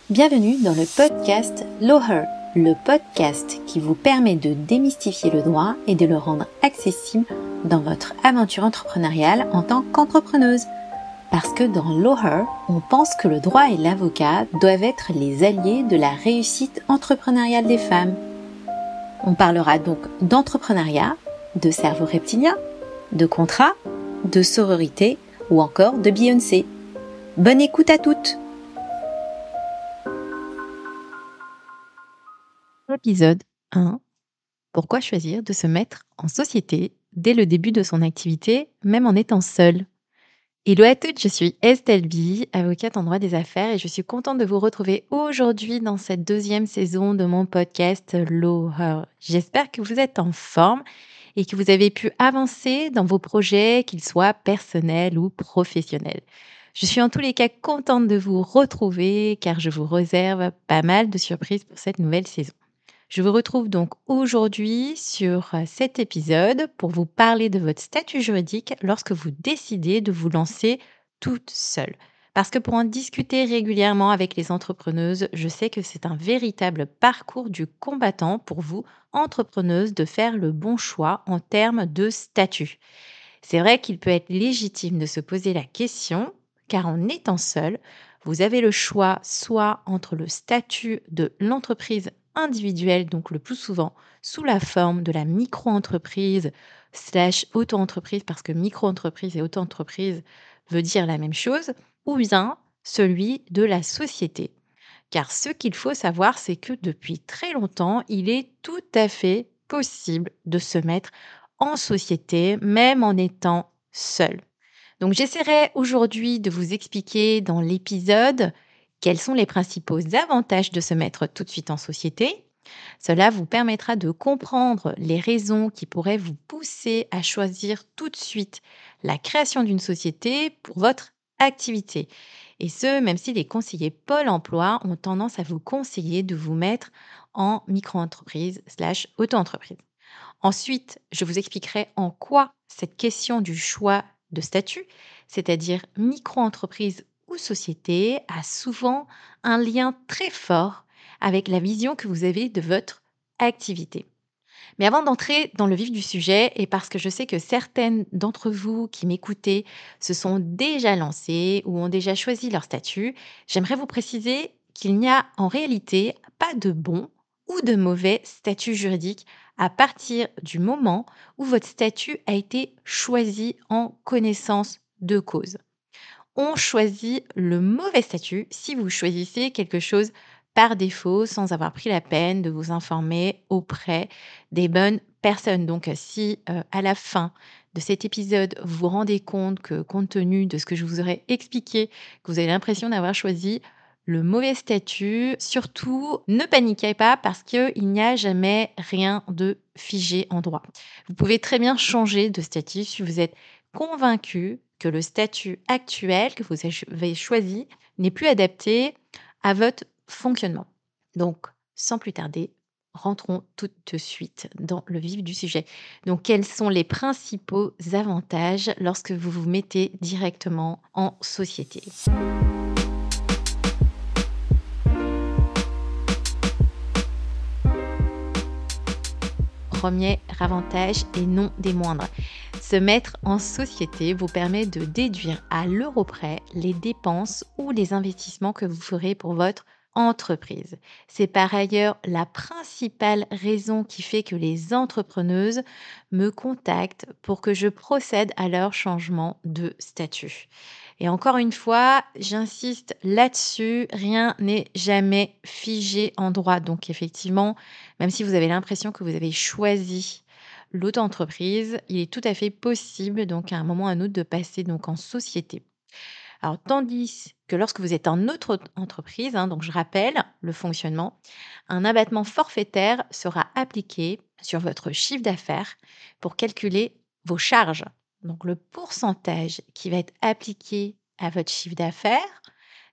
Bienvenue dans le podcast Loher, le podcast qui vous permet de démystifier le droit et de le rendre accessible dans votre aventure entrepreneuriale en tant qu'entrepreneuse. Parce que dans Loher, on pense que le droit et l'avocat doivent être les alliés de la réussite entrepreneuriale des femmes. On parlera donc d'entrepreneuriat, de cerveau reptilien, de contrat, de sororité ou encore de Beyoncé. Bonne écoute à toutes! Épisode 1. Pourquoi choisir de se mettre en société dès le début de son activité, même en étant seule? Hello à toutes, je suis Estelle Bi, avocate en droit des affaires et je suis contente de vous retrouver aujourd'hui dans cette deuxième saison de mon podcast Loher. J'espère que vous êtes en forme et que vous avez pu avancer dans vos projets, qu'ils soient personnels ou professionnels. Je suis en tous les cas contente de vous retrouver car je vous réserve pas mal de surprises pour cette nouvelle saison. Je vous retrouve donc aujourd'hui sur cet épisode pour vous parler de votre statut juridique lorsque vous décidez de vous lancer toute seule. Parce que pour en discuter régulièrement avec les entrepreneuses, je sais que c'est un véritable parcours du combattant pour vous, entrepreneuses, de faire le bon choix en termes de statut. C'est vrai qu'il peut être légitime de se poser la question, car en étant seul, vous avez le choix soit entre le statut de l'entreprise individuelle, donc le plus souvent sous la forme de la micro-entreprise slash auto-entreprise, parce que micro-entreprise et auto-entreprise veut dire la même chose, ou bien celui de la société. Car ce qu'il faut savoir, c'est que depuis très longtemps, il est tout à fait possible de se mettre en société, même en étant seul. Donc j'essaierai aujourd'hui de vous expliquer dans l'épisode quels sont les principaux avantages de se mettre tout de suite en société. Cela vous permettra de comprendre les raisons qui pourraient vous pousser à choisir tout de suite la création d'une société pour votre activité. Et ce, même si les conseillers Pôle emploi ont tendance à vous conseiller de vous mettre en micro-entreprise slash auto-entreprise. Ensuite, je vous expliquerai en quoi cette question du choix de statut, c'est-à-dire micro-entreprise ou société, a souvent un lien très fort avec la vision que vous avez de votre activité. Mais avant d'entrer dans le vif du sujet, et parce que je sais que certaines d'entre vous qui m'écoutez se sont déjà lancées ou ont déjà choisi leur statut, j'aimerais vous préciser qu'il n'y a en réalité pas de bon ou de mauvais statut juridique à partir du moment où votre statut a été choisi en connaissance de cause. On choisit le mauvais statut si vous choisissez quelque chose par défaut sans avoir pris la peine de vous informer auprès des bonnes personnes. Donc, si à la fin de cet épisode, vous vous rendez compte que, compte tenu de ce que je vous aurais expliqué, que vous avez l'impression d'avoir choisi le mauvais statut, surtout ne paniquez pas parce qu'il n'y a jamais rien de figé en droit. Vous pouvez très bien changer de statut si vous êtes convaincu que le statut actuel que vous avez choisi n'est plus adapté à votre fonctionnement. Donc, sans plus tarder, rentrons tout de suite dans le vif du sujet. Donc, quels sont les principaux avantages lorsque vous vous mettez directement en société ? Premier avantage et non des moindres. Se mettre en société vous permet de déduire à l'euro près les dépenses ou les investissements que vous ferez pour votre entreprise. C'est par ailleurs la principale raison qui fait que les entrepreneuses me contactent pour que je procède à leur changement de statut. Et encore une fois, j'insiste là-dessus, rien n'est jamais figé en droit. Donc effectivement, même si vous avez l'impression que vous avez choisi l'auto-entreprise, il est tout à fait possible, donc à un moment ou à un autre, de passer donc en société. Alors, tandis que lorsque vous êtes en autre entreprise, donc je rappelle le fonctionnement, un abattement forfaitaire sera appliqué sur votre chiffre d'affaires pour calculer vos charges. Donc, le pourcentage qui va être appliqué à votre chiffre d'affaires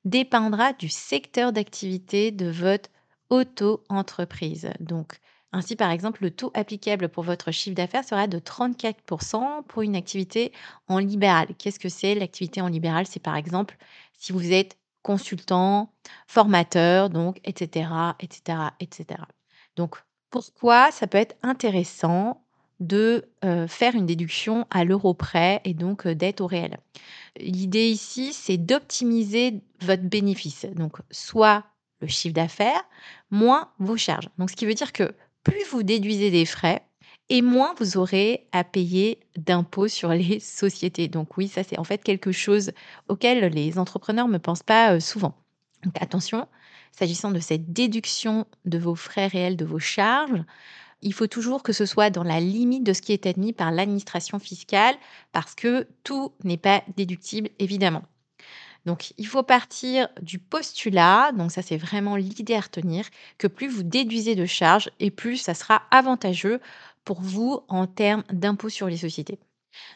dépendra du secteur d'activité de votre auto-entreprise. Donc, ainsi, par exemple, le taux applicable pour votre chiffre d'affaires sera de 34% pour une activité en libéral. Qu'est-ce que c'est l'activité en libéral? C'est par exemple si vous êtes consultant, formateur, donc et cetera, et cetera, et cetera. Donc pourquoi ça peut être intéressant de, faire une déduction à l'euro près et donc, d'être au réel? L'idée ici, c'est d'optimiser votre bénéfice, donc soit le chiffre d'affaires moins vos charges. Donc ce qui veut dire que plus vous déduisez des frais et moins vous aurez à payer d'impôts sur les sociétés. Donc oui, ça c'est en fait quelque chose auquel les entrepreneurs ne pensent pas, souvent. Donc attention, s'agissant de cette déduction de vos frais réels, de vos charges, il faut toujours que ce soit dans la limite de ce qui est admis par l'administration fiscale parce que tout n'est pas déductible, évidemment. Donc, il faut partir du postulat, donc ça c'est vraiment l'idée à retenir, que plus vous déduisez de charges et plus ça sera avantageux pour vous en termes d'impôt sur les sociétés.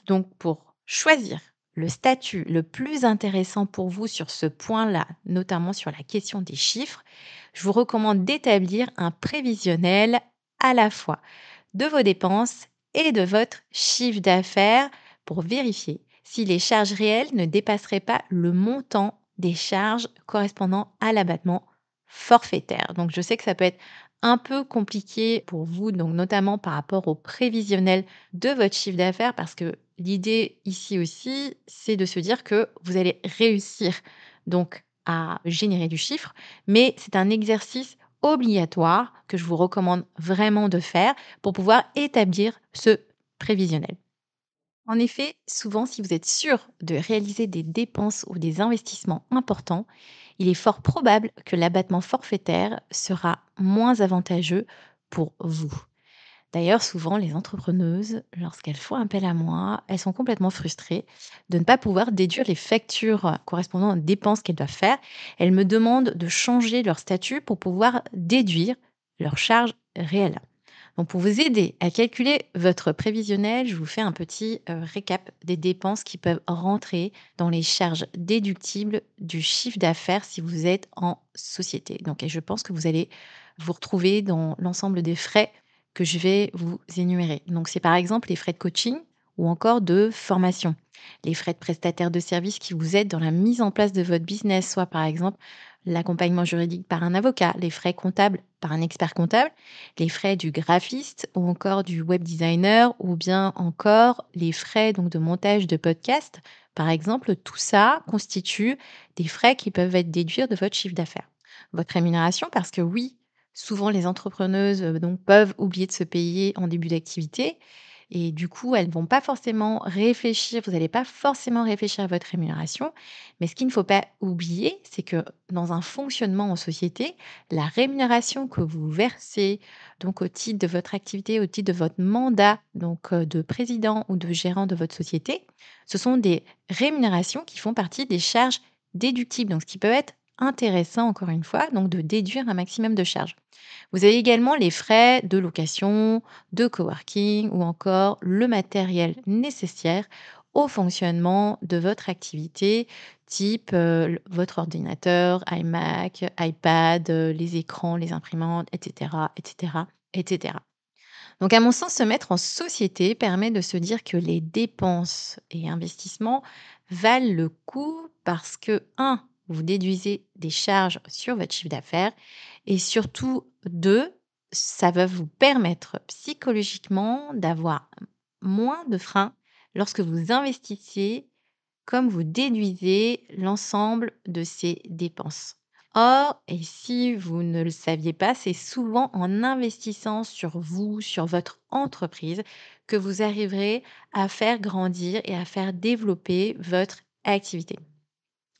Donc, pour choisir le statut le plus intéressant pour vous sur ce point-là, notamment sur la question des chiffres, je vous recommande d'établir un prévisionnel à la fois de vos dépenses et de votre chiffre d'affaires pour vérifier si les charges réelles ne dépasseraient pas le montant des charges correspondant à l'abattement forfaitaire. Donc je sais que ça peut être un peu compliqué pour vous, donc notamment par rapport au prévisionnel de votre chiffre d'affaires, parce que l'idée ici aussi, c'est de se dire que vous allez réussir donc à générer du chiffre, mais c'est un exercice obligatoire que je vous recommande vraiment de faire pour pouvoir établir ce prévisionnel. En effet, souvent, si vous êtes sûr de réaliser des dépenses ou des investissements importants, il est fort probable que l'abattement forfaitaire sera moins avantageux pour vous. D'ailleurs, souvent, les entrepreneuses, lorsqu'elles font appel à moi, elles sont complètement frustrées de ne pas pouvoir déduire les factures correspondant aux dépenses qu'elles doivent faire. Elles me demandent de changer leur statut pour pouvoir déduire leurs charges réelles. Donc, pour vous aider à calculer votre prévisionnel, je vous fais un petit récap des dépenses qui peuvent rentrer dans les charges déductibles du chiffre d'affaires si vous êtes en société. Donc, et je pense que vous allez vous retrouver dans l'ensemble des frais que je vais vous énumérer. Donc, c'est par exemple les frais de coaching ou encore de formation, les frais de prestataire de services qui vous aident dans la mise en place de votre business, soit par exemple l'accompagnement juridique par un avocat, les frais comptables par un expert comptable, les frais du graphiste ou encore du web designer ou bien encore les frais donc de montage de podcast. Par exemple, tout ça constitue des frais qui peuvent être déduits de votre chiffre d'affaires. Votre rémunération, parce que oui, souvent les entrepreneuses donc peuvent oublier de se payer en début d'activité et du coup, elles ne vont pas forcément réfléchir, vous n'allez pas forcément réfléchir à votre rémunération. Mais ce qu'il ne faut pas oublier, c'est que dans un fonctionnement en société, la rémunération que vous versez donc au titre de votre activité, au titre de votre mandat donc de président ou de gérant de votre société, ce sont des rémunérations qui font partie des charges déductibles. Donc ce qui peut être intéressant encore une fois, donc de déduire un maximum de charges. Vous avez également les frais de location, de coworking ou encore le matériel nécessaire au fonctionnement de votre activité, type votre ordinateur, iMac, iPad, les écrans, les imprimantes, etc., etc., etc. Donc, à mon sens, se mettre en société permet de se dire que les dépenses et investissements valent le coup parce que, un, vous déduisez des charges sur votre chiffre d'affaires et surtout, deux, ça va vous permettre psychologiquement d'avoir moins de freins lorsque vous investissez comme vous déduisez l'ensemble de ces dépenses. Or, et si vous ne le saviez pas, c'est souvent en investissant sur vous, sur votre entreprise, que vous arriverez à faire grandir et à faire développer votre activité.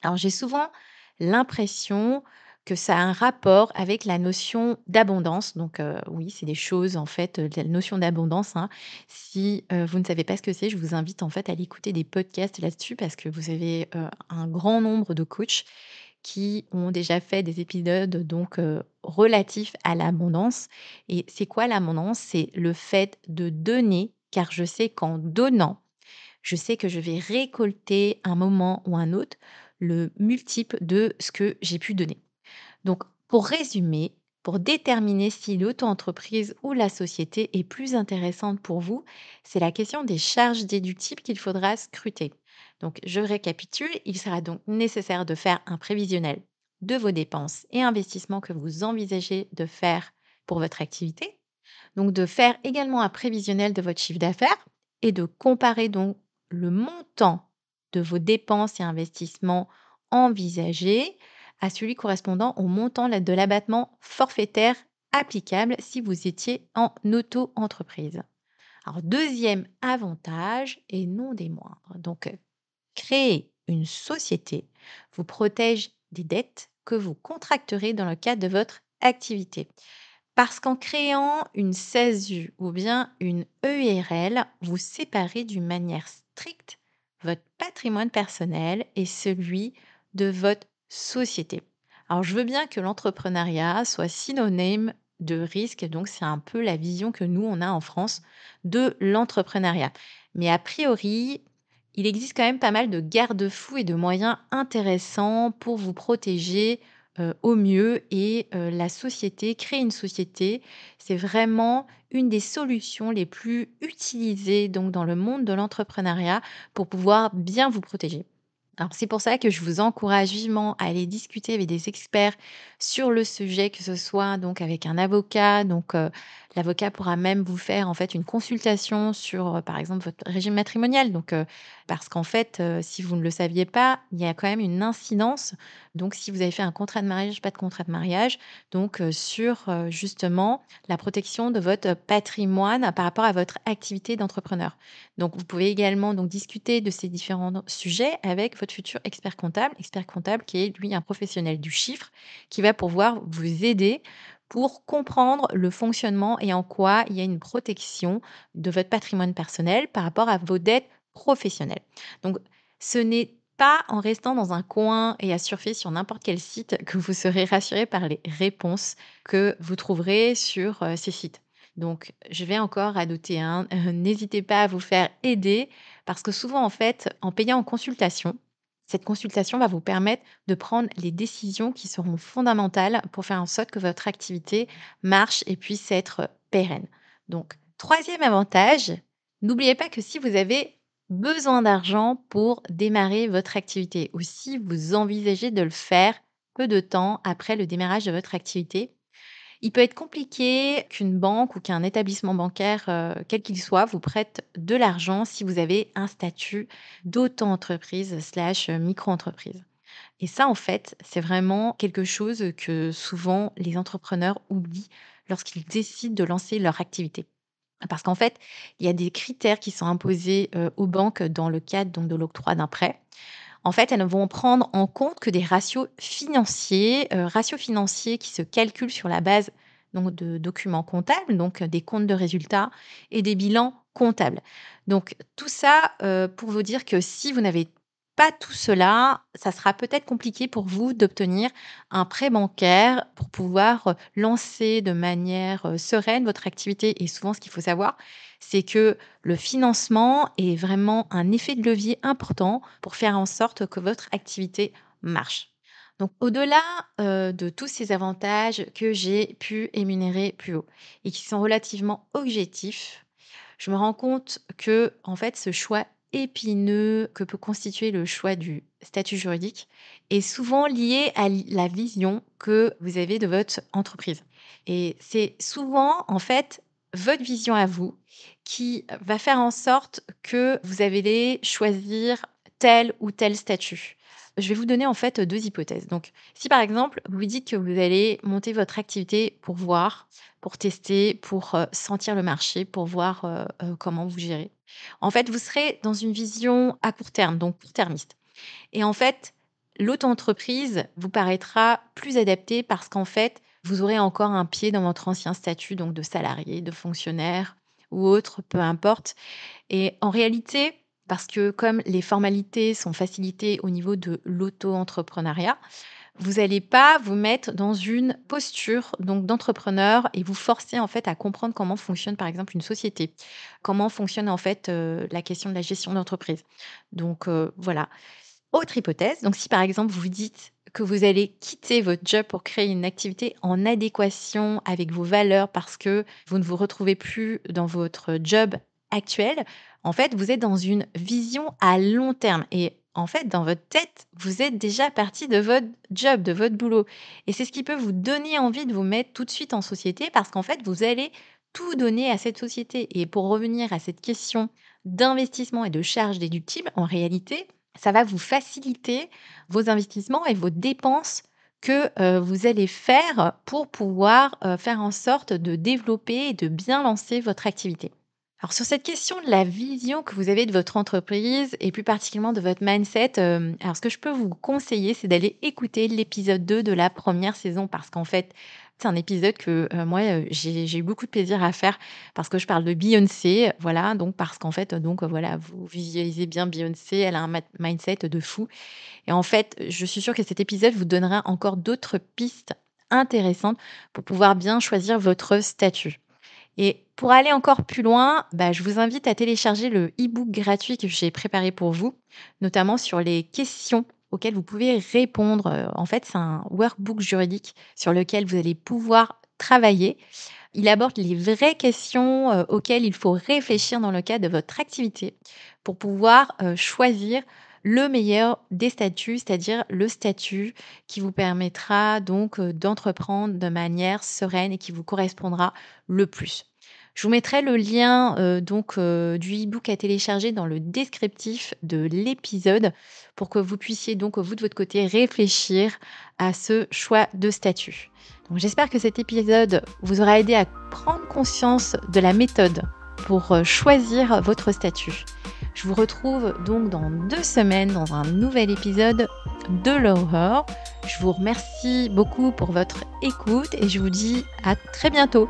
Alors, j'ai souvent l'impression que ça a un rapport avec la notion d'abondance. Donc, oui, c'est des choses, en fait, la notion d'abondance, hein. Si vous ne savez pas ce que c'est, je vous invite en fait à aller écouter des podcasts là-dessus parce que vous avez un grand nombre de coachs qui ont déjà fait des épisodes donc relatifs à l'abondance. Et c'est quoi l'abondance? C'est le fait de donner, car je sais qu'en donnant, je sais que je vais récolter un moment ou un autre le multiple de ce que j'ai pu donner. Donc, pour résumer, pour déterminer si l'auto-entreprise ou la société est plus intéressante pour vous, c'est la question des charges déductibles qu'il faudra scruter. Donc, je récapitule, il sera donc nécessaire de faire un prévisionnel de vos dépenses et investissements que vous envisagez de faire pour votre activité. Donc, de faire également un prévisionnel de votre chiffre d'affaires et de comparer donc le montant de vos dépenses et investissements envisagés à celui correspondant au montant de l'abattement forfaitaire applicable si vous étiez en auto-entreprise. Alors, deuxième avantage et non des moindres. Donc, créer une société vous protège des dettes que vous contracterez dans le cadre de votre activité. Parce qu'en créant une SASU ou bien une EURL, vous séparez d'une manière stricte votre patrimoine personnel et celui de votre société. Alors, je veux bien que l'entrepreneuriat soit synonyme de risque, donc c'est un peu la vision que nous, on a en France de l'entrepreneuriat. Mais a priori, il existe quand même pas mal de garde-fous et de moyens intéressants pour vous protéger au mieux et la société, créer une société, c'est vraiment une des solutions les plus utilisées donc dans le monde de l'entrepreneuriat pour pouvoir bien vous protéger. Alors, c'est pour ça que je vous encourage vivement à aller discuter avec des experts sur le sujet, que ce soit donc avec un avocat. Donc, l'avocat pourra même vous faire en fait une consultation sur, par exemple, votre régime matrimonial. Donc, parce qu'en fait, si vous ne le saviez pas, il y a quand même une incidence. Donc, si vous avez fait un contrat de mariage, pas de contrat de mariage, donc sur justement la protection de votre patrimoine par rapport à votre activité d'entrepreneur. Donc, vous pouvez également donc discuter de ces différents sujets avec votre futur expert comptable qui est lui un professionnel du chiffre qui va pouvoir vous aider pour comprendre le fonctionnement et en quoi il y a une protection de votre patrimoine personnel par rapport à vos dettes professionnelles. Donc, ce n'est pas en restant dans un coin et à surfer sur n'importe quel site que vous serez rassuré par les réponses que vous trouverez sur ces sites. Donc, je vais encore adopter un. N'hésitez pas à vous faire aider parce que souvent, en fait, en payant en consultation, cette consultation va vous permettre de prendre les décisions qui seront fondamentales pour faire en sorte que votre activité marche et puisse être pérenne. Donc, troisième avantage, n'oubliez pas que si vous avez besoin d'argent pour démarrer votre activité ou si vous envisagez de le faire peu de temps après le démarrage de votre activité, il peut être compliqué qu'une banque ou qu'un établissement bancaire, quel qu'il soit, vous prête de l'argent si vous avez un statut d'auto-entreprise slash micro-entreprise. Et ça, en fait, c'est vraiment quelque chose que souvent les entrepreneurs oublient lorsqu'ils décident de lancer leur activité. Parce qu'en fait, il y a des critères qui sont imposés, aux banques dans le cadre donc de l'octroi d'un prêt. En fait, elles ne vont prendre en compte que des ratios financiers qui se calculent sur la base donc de documents comptables, donc des comptes de résultats et des bilans comptables. Donc tout ça, pour vous dire que si vous n'avez pas tout cela, ça sera peut-être compliqué pour vous d'obtenir un prêt bancaire pour pouvoir, lancer de manière, sereine votre activité et souvent ce qu'il faut savoir, c'est que le financement est vraiment un effet de levier important pour faire en sorte que votre activité marche. Donc au-delà, de tous ces avantages que j'ai pu énumérer plus haut et qui sont relativement objectifs, je me rends compte que, en fait, ce choix épineux que peut constituer le choix du statut juridique est souvent lié à la vision que vous avez de votre entreprise. Et c'est souvent, en fait, votre vision à vous qui va faire en sorte que vous allez choisir tel ou tel statut. Je vais vous donner en fait 2 hypothèses. Donc, si par exemple, vous vous dites que vous allez monter votre activité pour voir, pour tester, pour, sentir le marché, pour voir, comment vous gérez. En fait, vous serez dans une vision à court terme, donc court-termiste. Et en fait, l'auto-entreprise vous paraîtra plus adaptée parce qu'en fait, vous aurez encore un pied dans votre ancien statut, donc de salarié, de fonctionnaire ou autre, peu importe. Et en réalité, parce que comme les formalités sont facilitées au niveau de l'auto-entrepreneuriat, vous n'allez pas vous mettre dans une posture donc d'entrepreneur et vous forcer en fait à comprendre comment fonctionne par exemple une société, comment fonctionne en fait la question de la gestion d'entreprise. Donc voilà. Autre hypothèse, donc si par exemple vous vous dites que vous allez quitter votre job pour créer une activité en adéquation avec vos valeurs parce que vous ne vous retrouvez plus dans votre job actuel, en fait, vous êtes dans une vision à long terme. Et en fait, dans votre tête, vous êtes déjà parti de votre job, de votre boulot. Et c'est ce qui peut vous donner envie de vous mettre tout de suite en société parce qu'en fait, vous allez tout donner à cette société. Et pour revenir à cette question d'investissement et de charges déductibles, en réalité, ça va vous faciliter vos investissements et vos dépenses que vous allez faire pour pouvoir faire en sorte de développer et de bien lancer votre activité. Alors sur cette question de la vision que vous avez de votre entreprise et plus particulièrement de votre mindset, alors ce que je peux vous conseiller, c'est d'aller écouter l'épisode 2 de la première saison parce qu'en fait, c'est un épisode que moi, j'ai eu beaucoup de plaisir à faire parce que je parle de Beyoncé, voilà, donc parce qu'en fait, voilà, vous visualisez bien Beyoncé, elle a un mindset de fou et en fait, je suis sûre que cet épisode vous donnera encore d'autres pistes intéressantes pour pouvoir bien choisir votre statut. Et pour aller encore plus loin, je vous invite à télécharger le e-book gratuit que j'ai préparé pour vous, notamment sur les questions auxquelles vous pouvez répondre. En fait, c'est un workbook juridique sur lequel vous allez pouvoir travailler. Il aborde les vraies questions auxquelles il faut réfléchir dans le cadre de votre activité pour pouvoir choisir le meilleur des statuts, c'est-à-dire le statut qui vous permettra donc d'entreprendre de manière sereine et qui vous correspondra le plus. Je vous mettrai le lien du e-book à télécharger dans le descriptif de l'épisode pour que vous puissiez donc vous de votre côté réfléchir à ce choix de statut. Donc, j'espère que cet épisode vous aura aidé à prendre conscience de la méthode pour choisir votre statut. Je vous retrouve donc dans 2 semaines dans un nouvel épisode de Loher. Je vous remercie beaucoup pour votre écoute et je vous dis à très bientôt.